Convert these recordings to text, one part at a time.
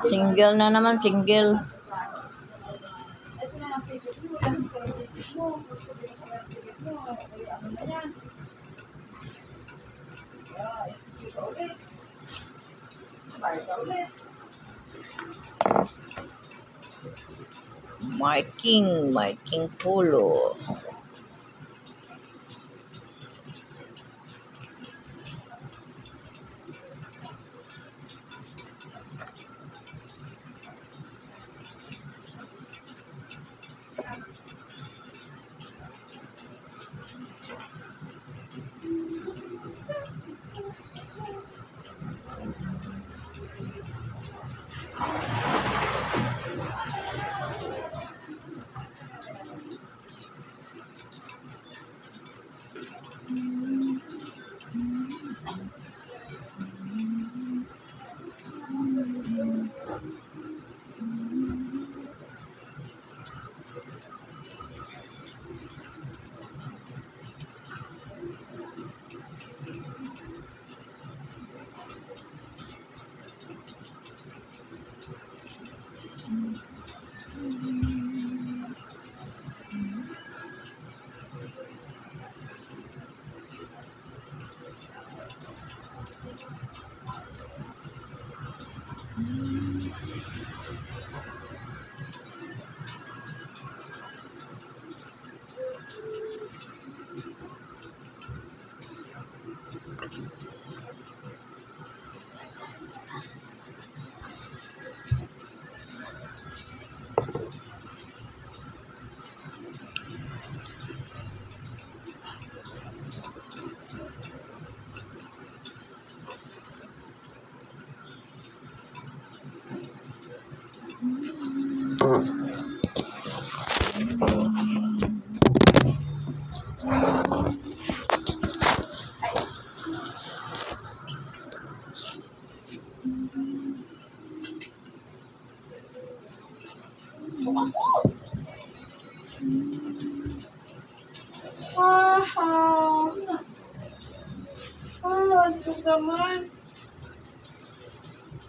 Single na naman, single. My King Polo.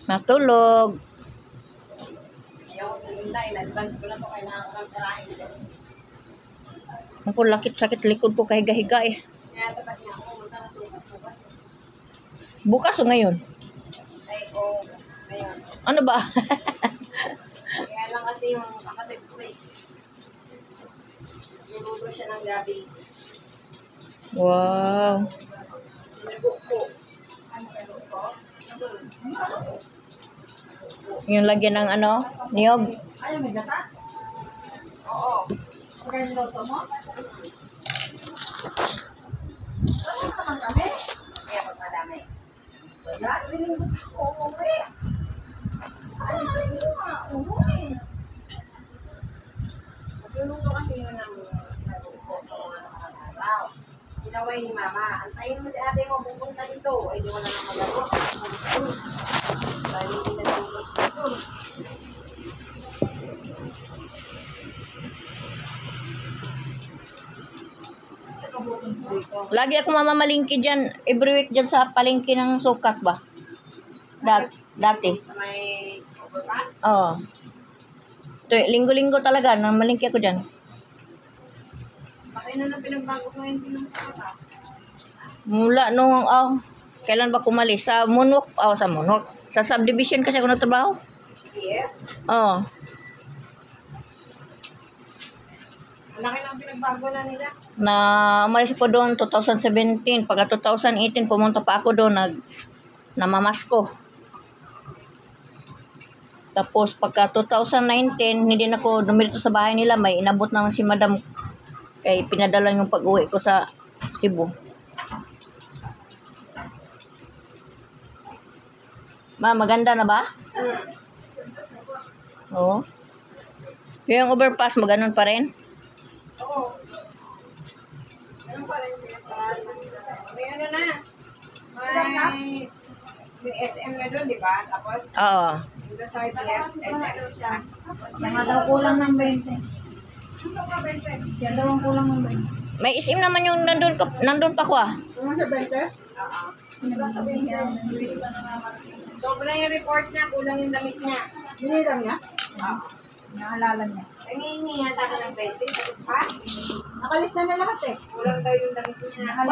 Matulog. Ako lakit sakit likod ko kahiga-higa eh. Bukas o ngayon? Ano ba? Kaya lang kasi yung kapatid ko eh. Niluto siya ng gabi. Wow. Yung lagyan ng ano? Niyog? Ayaw, may gata? Oo. Kaya niluto mo? Ano naman kami? Kaya pag madami. Wala, nilinggot ako. Ano nilinggot ka? Ulo eh. Magluluto kasi yun ng araw. Sinaway ni Mama. Antayin mo si ate mo pupunta dito. Ay, di mo na lang magagawa. Dahil hindi na nilinggot dito. Lagi ako mamamalingki dyan. Every week dyan sa palengke ng sukat ba? Dati. Sa may overpass? Oo. Linggo-linggo talaga. Namalingki ako dyan. Bakit na nang pinagbago ko yung pinang sa Mula nung, kailan ba kumalis? Sa Moonwalk? Sa Moonwalk. Sa subdivision kasi ako natrabaho. Yeah. Oo. Ang laki ng pinagbago na nila. Na umalis ko doon 2017. Pagka 2018, pumunta pa ako doon. Namamasko. Tapos pagka 2019, hindi na ako dumilito sa bahay nila. May inabot naman si Madam. Kaya pinadala yung pag-uwi ko sa Cebu. Maganda na ba? Oo. Yung overpass, maganon pa rin? Oo. Ano pa rin? May ano na. May SM na doon, di ba? Tapos, Oo. dito sa ITF, ano siya. Mga daw kulang ng 20. Ano ka 20? Yan daw ang kulang ng 20. May SM naman yung nandun pa ko ah. Ano sa 20? Oo. Sobra yung report niya, kulang yung damit niya. Binilang niya? Naalala niya. Nangihingi nga sa akin ng 20. Sabi ko, ha? Nakalis na lahat eh. Kulang daw yung damit niya.